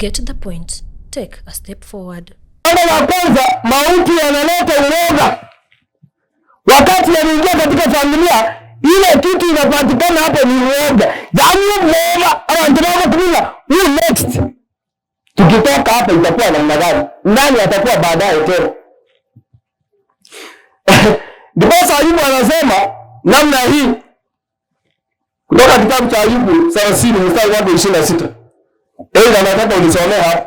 get the point, take a step forward. La kwanza, mauti yanaleta uoga. Wakati yanaingia katika familia, ile kitu inapatikana hapo ni uoga. Jamii uoga, abantu wao kumila, who next? Tukitoka hapa itakuwa namna gani? Nani atakuwa baadaye tena? Ndipo Ayubu anasema namna hii. Kutoka kitabu cha Ayubu 30 mstari wa 26. Nataka unisomee hapa.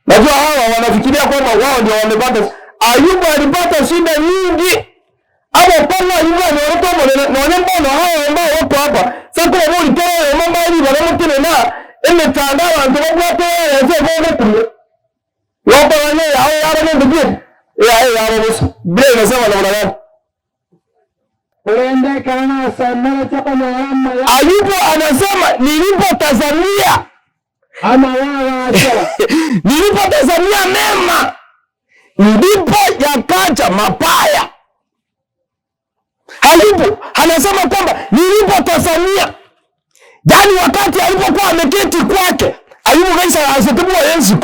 Najua hawa wanafikiria kwamba wao ndio wamepata. Ayubu alipata shida nyingi. Hapo pale Ayubu anaotoa mbona hao ambao wako hapa. Sasa kwa wao litoa mambo hili wanamtene na imetandao ndio wote sio kwa wapo wenyewe hao yale ndio yao bosi. Bila nasema na mwanadamu. Ayubu anasema nilipotazamia nilipotazamia mema ndipo yakaja mabaya. Ayubu anasema kwamba nilipotazamia, yani wakati alipokuwa ameketi kwake, Ayubu kaisa asitubua Yesu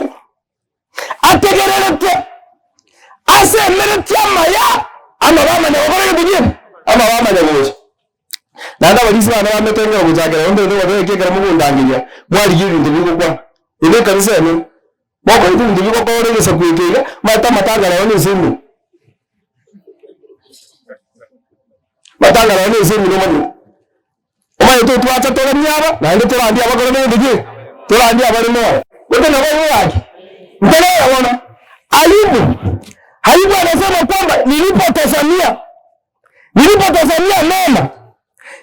ategererete asemerete amaya amabama na wabona bigire amabama na woje nanda balisi bana bametenga kujagera ndo ndo kekera mugundangiya mwali y'ibintu bigukwa ibe kanisa ne bako ibintu bigukwa ko rege sakwekega matagara wone simu matagara wone simu no madu omaye to twacha to nyaba na ndo torandi abagora ne bigire torandi abari mo wote na babo yake mtelewa wana. Ayubu anasema kwamba nilipotazamia mema,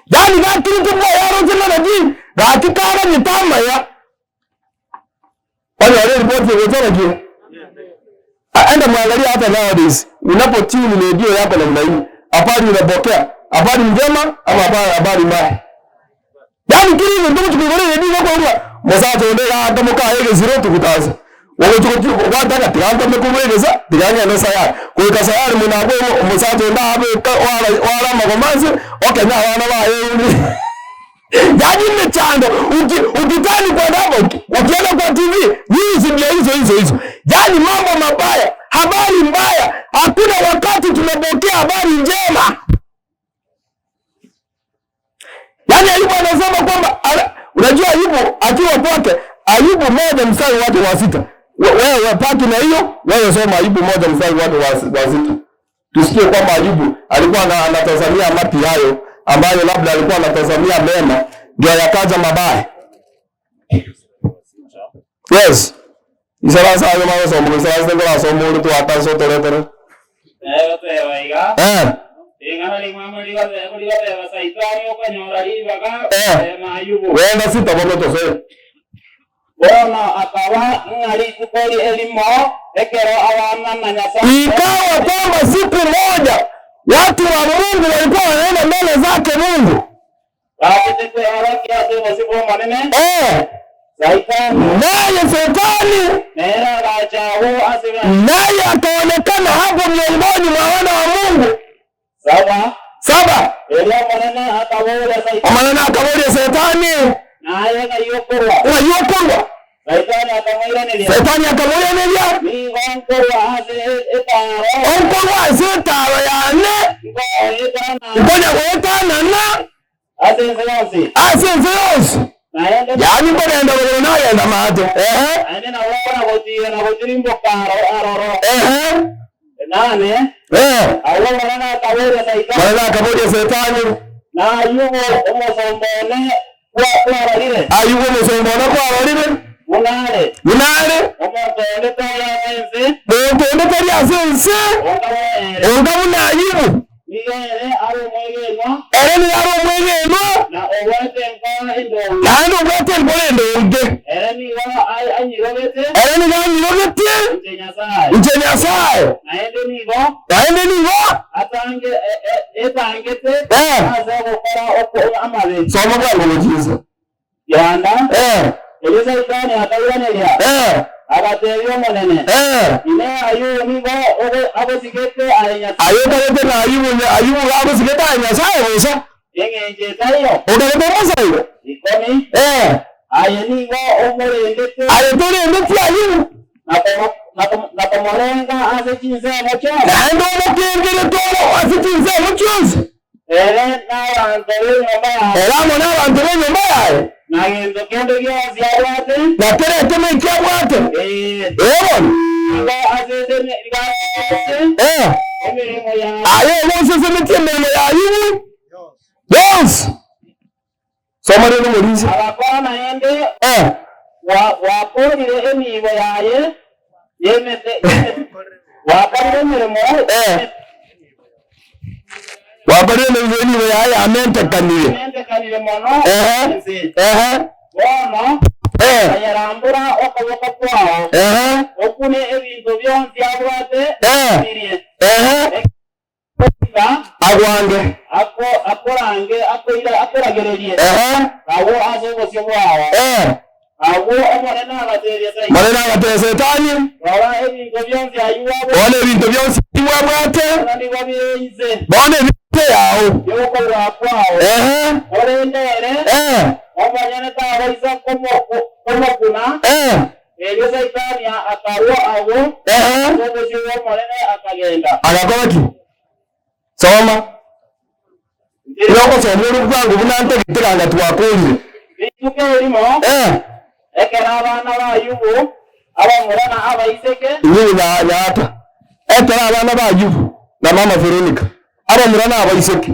yani gakitu kwa yaro zina naji gakikara nitama ya wale report yote ndio enda mwangalia hata nowadays unapotuni radio yako namna hii, habari unapokea habari njema ama habari mbaya, yani kile ndio tukigore radio kwa huwa msaje ndela kama kaege 0 tukutaza wogo wataka tiganga mekuweleza tiganga no sayari kuika sayari munabo umusaje ndabe wala magomanzi okenya wana baye yaji mechando ukitani kwa ndabo ukienda kwa TV hizi ndio hizo yani mambo mabaya, habari mbaya. Hakuna wakati tunapokea habari njema. Yani Ayubu anasema kwamba unajua Ayubu akiwa kwake, Ayubu 1 mstari wake wa 6. Wewe paki na hiyo, wewe soma Ayubu 1 mstari wake wa 6. Tusikie kwamba Ayubu alikuwa anatazamia mapi hayo ambayo labda alikuwa anatazamia mema ndio yakaja mabaya. Yes. Isara hayo mambo somo, isara ndio somo tu atazo tore. Ingana ni mama liwa wasaitani okanyora libaga Ayubu. Wewe sita bono tose. Bona akawa ngari kukoli elimo ekero awana na nyasa. Ikawa kwamba siku moja watu wa Mungu walikuwa wanaenda mbele zake Mungu. Akitete haraki hadi wasipo manene. Naye Shetani naye akaonekana hapo miongoni mwa wana wa Mungu. Saba. Maneno akamuuliza Shetani. Naye kayokorwa. Shetani akamwambia nini? Onkorwa zetaro yane. Ngoja kuetana na. Asenseosi. Yani mbona enda naye enda maate. Aende na wala gotiye na gotirimbo karo aroro. Nani? Allah wana kabodia Shetani. Na Ayubu umusombone kwa walile. Ayubu umusombone kwa walile. Munare. Umusombone toya sense. Umusombone toya sense. Ungamuna Ayubu. Nigere aro mwegeno. Ni aro mwegeno. Na owete nkona indo. Na ndo owete nkona indo. Ni wa anyirobete. Ni wa anyirobete. Njenyasai. Naende nigo. Atange etangete. Azago para oko amale. Soma kwa ngojiza. Yanda. Eleza itani atawiranelia. Abateyo monene. Ine Ayubu nigo obe abosigete ayanya. Ayubu na Ayubu abo sigete ayanya sawo. Yengenje tayo. Unabomoza hiyo. Ikomi. Ayeni go omorendete. Ayetolendete ayu. Na pomolenga azechinze mochozi. Na ndo mokengere tomo azechinze mochozi. Na wantore nyomba. Era mona wantore nyomba. Na ngendo kendo gyozi abwate. Na tere teme kyabwate. Ngo azeze ni ayo Moses emetemelo ya ayu. Yes. Somari no murizi. Abakona yende. Wakorire emibo yaye. Yemete. Wakorire mirimo. Wakorire emibo yaye amentekanire. Amentekanire mono. Bono. Ayarambura okoboko kwao. Okune ebintu byonsi abwate. Agwange. Akorange akoragererie. Awo azobosyo bwawo. Awo omorena abateria sai. Morena abateria setani. Wala ebintu byonsi ayuwabo. Wala ebintu byonsi ayuwabwate. Ndi babiyinze. Bone bite yawo. Yoko bwakwawo. Orendere. Omanyane tabaisa como kuna. Elio saitani akarwa awo. Azobosyo morena akagenda. Agakobaki. Soma. Iroko somero kwangu bunante gitiranga twakulire. Bituke urimo. Ekera abana ba Ayubu, abamurana abaiseke. Ni nyata. Ekera abana ba Ayubu na mama Veronica. Abamurana abaiseke.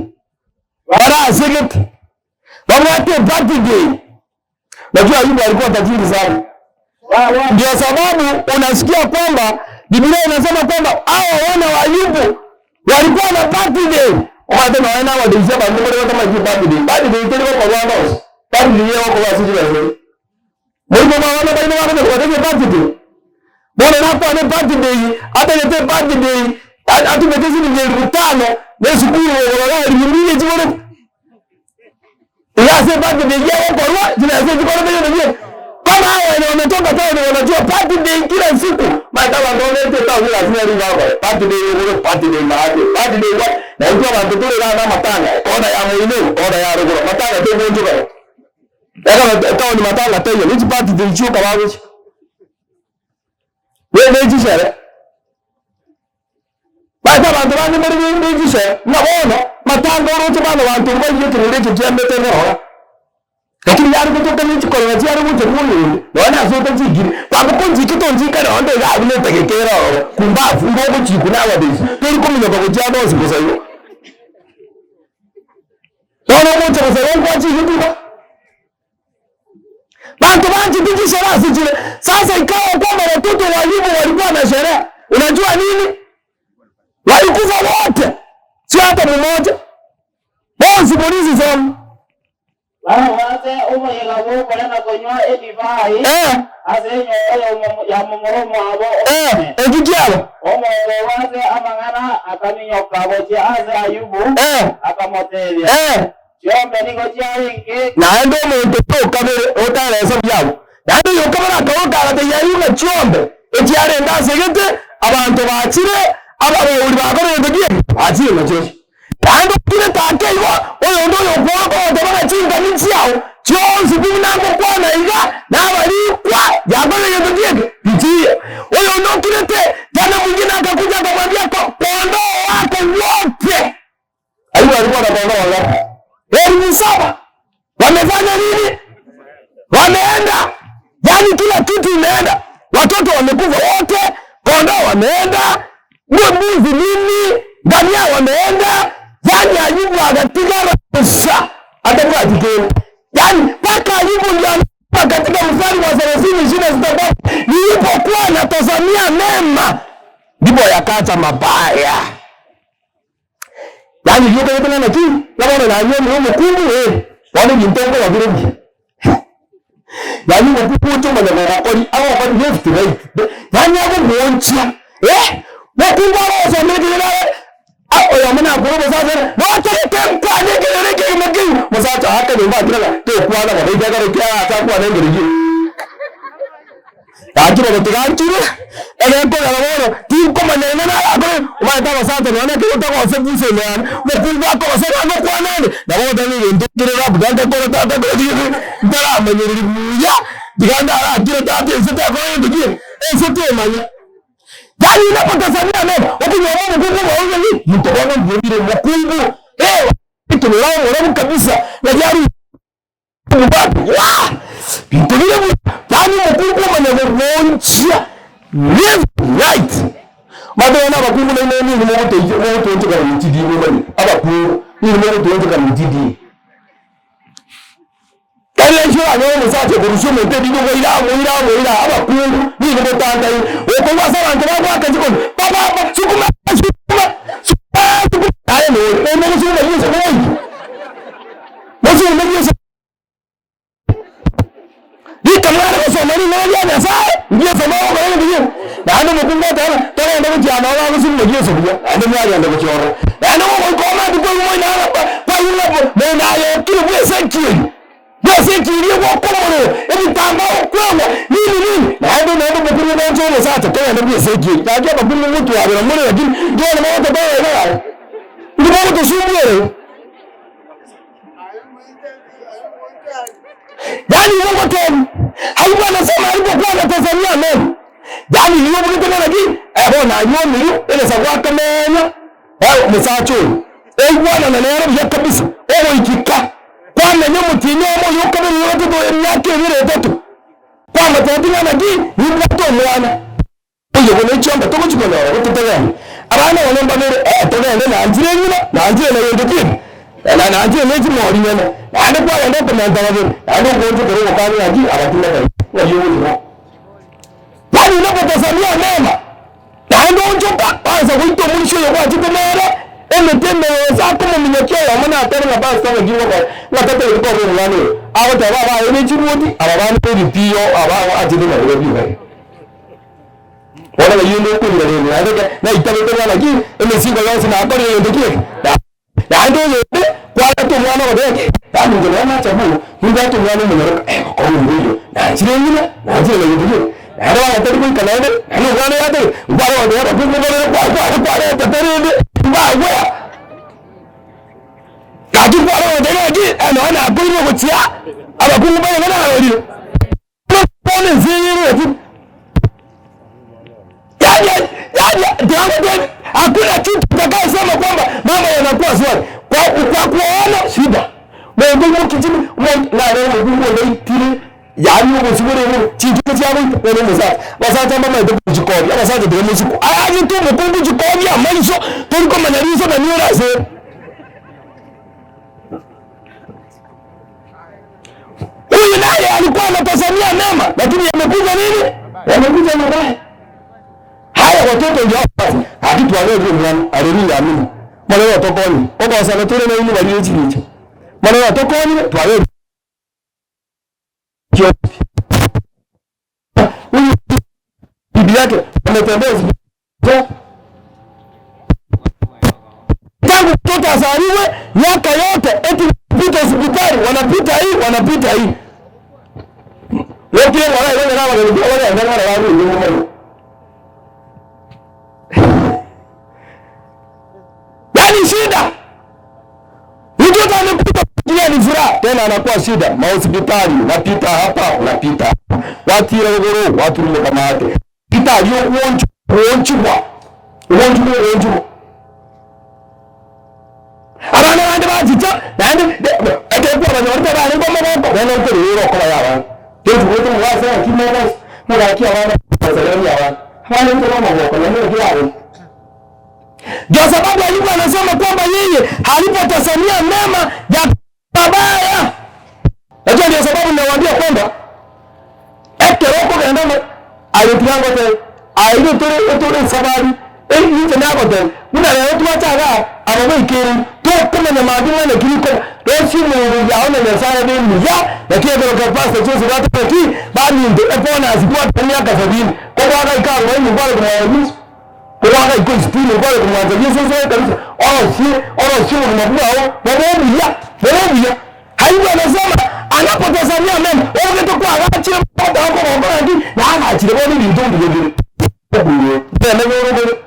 Wala aseke. Wamwate birthday. Najua Ayubu alikuwa tajiri sana. Ndio sababu unasikia kwamba Biblia inasema kwamba hao wana wa Ayubu walikuwa na birthday. Watu naona wadisha bandu kama birthday. Birthday ile kwa wao. Birthday yao kwa sisi leo. Mungu mwana baina wao kwa birthday. Bwana hapa ni birthday, hata ile birthday, hata metezi ni 5 na siku wala ile jiboro. Yase birthday yao kwa wao, tunaweza jiboro ndio. Kama hao wametoka tao wanajua birthday kila siku. Madawa ndio ndio tao lazima ndio hapo. Birthday what? Na hiyo watu tule na matanga. Oda ya mwino, oda ya ruguru. Matanga tu ndio kwa. Daga tao ni matanga tao. Which birthday ndio kwa wao? Wewe jisha. Bata bantu bani muri jisha. Na bona matanga rote bana bantu bani yote ndio kiambe tena. Lakini yari kutoka nchi kwa nchi yari kutoka mwini. Naona zote zigiri. Baba kunji kitonjika na ndo ya bile tekekera. Kumbavu ngogo chikuna wadezi. Tuli kumenya kwa kujado zikosa hiyo. Naona mmoja kwa sababu kwa chikuna. Bantu banji biji sherehe sijile. Sasa ikawa kwamba watoto wa Ayubu walikuwa na sherehe. Unajua nini? Walikufa wote. Sio hata mmoja. Bosi polisi sana. Wate umuyigabo kolana konywa edivai. Azenyo ya mumoromo abo. Ekikyalo. Omongo wate amangana akaminyoka boje aze Ayubu. Akamotelia. Chombe niko charinge. Na ndo muntu tokamere otaresa byabo. Na ndo yokamera akawokala te yayuga chombe. Ekyare ndasegete abantu bakire ababuli bakore ngiye. Achiye nacho. Tando kile takeiwa oyo ndo yokoko tabana chinga nichao chonzi binango kwana iga na balikwa yabale yedodieke bitie oyo ndo kile te jana mwingine akakuja akamwambia kondoo wako wote aibu alikuwa na kondoo wala ni 7 wamefanya nini wameenda yani kila kitu imeenda watoto wamekufa wote kondoo wameenda mbuzi nini ngamia wameenda yani Ayubu akapiga ruhusa atakuwa ajikeni. Yani paka Ayubu ndio katika mstari wa 30:26 nilipokuwa natazamia mema ndipo yakaacha mabaya. Yani yuko yote na kitu kama na yeye ndio mkungu wale mtongo wa virugi. Yani mpupu tu mwana kwa kodi au kwa left right. Yani hapo muoncha. Wakunga roho mmegelele oya muna kurobo sasa no tere kwa ngegereke magi musacha haka ni mbakira to kwana ba dai gare kya ta kwa nan girgi Akira kutigakire ego ya boro tin koma nene na ago umaita basata none ke utako sebuze nene mukungu akose no kwanane na boda ni ndire rap dande ko tata ko ndara manyiri buya diganda akira tata nsita ko ndigi nsite manya dani na potazania nene okunyoa mukungu wa uzi mtobona ndire mukungu tunalao kabisa na jari Ntugire tani mukungu manyagonchia live right madona bakungu na nini ni moto moto ka mtidi ni bali abakungu ni moto ka mtidi kale shira no sate kurusho mente bigo ira abakungu ni moto tanda o kwa sala ndaba kwa kajiko baba sukuma aye no no sukuma yusa wengi basi unajua kamara ko so mari no ya na sai ndio so mawo ko ndio na ando mukunga tara ndo jana wala ko sun ndio so bia ando mari ando ko choro na ko ma du ko mo na kwa yule mo na yo kile bwe senki ni ko mo e ni tamba ko mo nini na ando mukunga ndo choro sasa tara ndo bwe senki na je ba bunu mutu ya bra mo ne ndio na mo to ba ya ndio mo to sumu yani Mungu tena haikuwa anasema alipokuwa anatazamia neno yani hiyo mtu tena lakini bona yoni ile sawa kama msacho bwana na neno ya kabisa ikika kwa neno mtinyo mo yoka ni yote do yake vile tatu kwa mtatina na di ni mtu mwana hiyo kuna chomba toko chikola tutagani abana wanomba nere togende na anjire nyina na anjire na yondokini na anjire neji mori nyana ande kwa ndo komanda wabiri ande ngoje kero kani aji abatunda kwa hiyo hiyo bali unapotazamia mema ande onjoka kwanza kuito mwisho yoko atikomera emeteme zako muminyekea mwana atari na basi kama giwa kwa nataka ilikuwa kwa ngani awo tababa ene chimudi ababani pedi pio abawo atide na webi wala yendo kundi na ndeke na itabeka na gi emesinga yose na akori yendeke na ando yende kwa to mwana wadeke yani ndio na chabu ndio to mwana mwenyeroka kwa hiyo na chile nyina na chile yende na ndo atari kwa kanade na ngana yade ubara wa ndio kwa tatarinde mbaya kaji kwa wa ndio ana akuri ko tia abakungu bale ngana wali pone zero hakuna kitu tutakayosema kwamba mama yanakuwa swali kwa kuona shida mungu kijini na leo mungu ndio yani umusubiri chintu cyabo none muzata basata mama ndio kujikobi basata ndio muziko aje tu mungu jikobi amalizo tuliko manarizo na niorase huyu naye alikuwa anatazamia mema lakini yamekuja nini yamekuja mabaya. Haya watoto ndio hapa akitu waleje mwana alini amini mwana watokoni kwa sana tule na yini bali hichi hicho mwana watokoni twaleje bibi yake ametembea tangu mtoto azaliwe miaka yote eti pita hospitali wanapita hii wote wale yani shida mtoto anapita ni furaha tena anakuwa shida mahospitali unapita hapa unapita watira ugoro waturule kama hate pita yo uonchwa abana bandi bazica nandi etepo abanyorta bani bomoko bano kuri ko yawa tetu wote mwasa kimoko muraki abana bazalani abana abana ndio mamoko na ndio yawa. Ndio sababu Ayubu anasema kwamba yeye halipotazamia mema ya mabaya. Najua ndio sababu ninawaambia kwamba ekeroko kaendana alipiango te aido tore sabari nje nako te una leo tuachaga abawekeri to kama na madina na kiliko rosi mu yaona na sara de mu ya na kile kwa pasta chozi watu pekee bali ndio epona azikuwa tania kafadini kwa waka ikao wewe mbali kwa Yesu kwa iko stili kwa kumwanza Yesu sasa kabisa si mnabua bora Ayubu anasema anapotazamia mema wewe utakuwa acha mpaka hapo ngomani na ana chile boni bintu ngire. Ndio ngoro.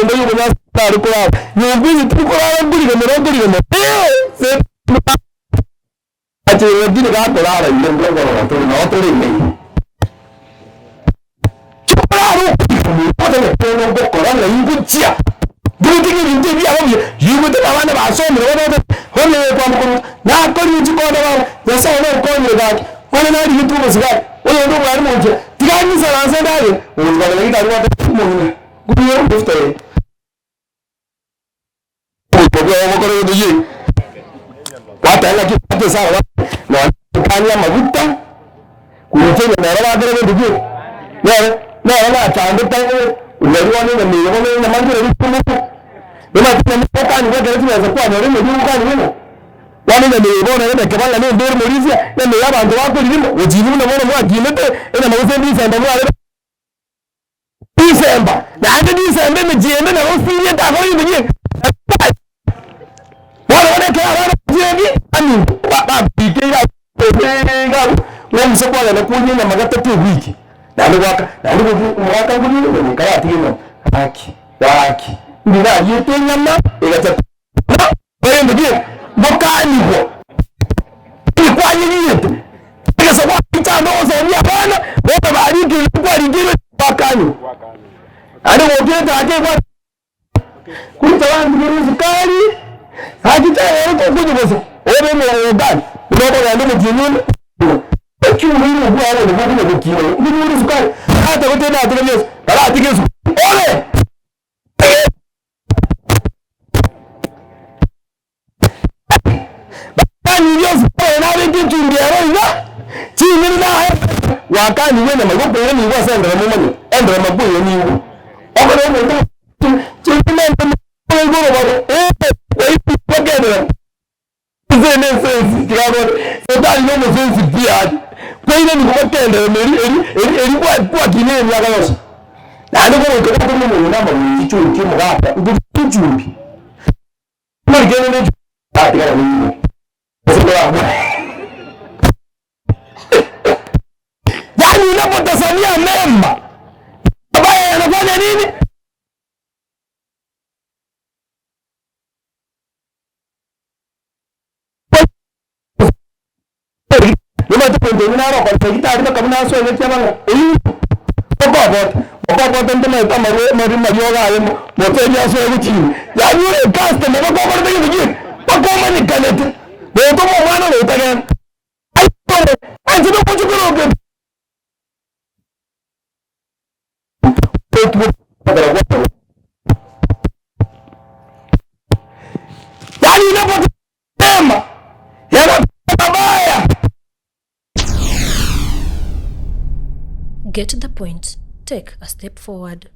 Ndio yuko na sari kwa. Yuko tukora nguri ngoro. Se ati ngiri ga torara ngoro to no to ri. Pono bokora na yinguchia. Duti ni ndio ya wao. Yuko te bana ba so mre wote. Hone kwa mkono. Na ko ni chiko na ba. Ya sa no ko ni ga. Hone na ri tu basiga. Oyo ndo ba mo je. Tigani sa sa dale. Uzi ba ni ta wa mo ni. Gudu bufte. Ko ko ko ndo je. Wata la kitu sawa. Na kanya maguta. Kuje na rawa dere ndo je. Na wala tande tangu unaliona ni mimi na mangi ni kumu nima tunataka ni wewe tunaweza kuwa na rimo juu gani wewe wale na mimi na kebala ni ndio mulizia na mimi hapa ndo wako limo ujibu na mbona mwa kimete ina mauzo December mwa December na hadi December mjiende na hospitali ndio hiyo mjini wale kwa wale mjini ani baba bikia wewe msoko na kunywa na magata tu wiki nalo mwaka nguli ni kaya tino haki ndina yete nyama igata wewe mjini bokani bo kwa nini yetu kwa sababu kitano sasa bana wewe bali kwa lingine bakani hadi wote take kwa kulitawa ngiri sukari hakita wewe kwa kuja wewe mwa ndani unaona ndio mjini kiu hili kwa wale ndio ndio kiu ndio sukari hata wote na atremesi bala atigesu ole bani ndio sukari na wengi tundiaro ina chini na wakani wewe na magopo yenu ni kwa sasa ndio mmoja ndio mabuyo ni huko okoro ndio chini na ngoro bado wewe pokea zene sensi kirabo sotali no sensi pia kwa ile ni kwa tende kwa kineni yakalosa na ndio kwa Mungu na mambo kichu kimu hapa kichumbi mali gani ni hadi kana mimi yani unapotazamia mema baba anafanya nini nima tupo ndio naro kwa kitari kama na so yetia banga baba ndio kama mari yoga ayo moto ya so yuti ya yule customer baba ndio ndio baba ni kanete ndio to mwana ndio tagana ai ndio kuchukua ndio yani unapotema yana mabaya. Get the point. Take a step forward.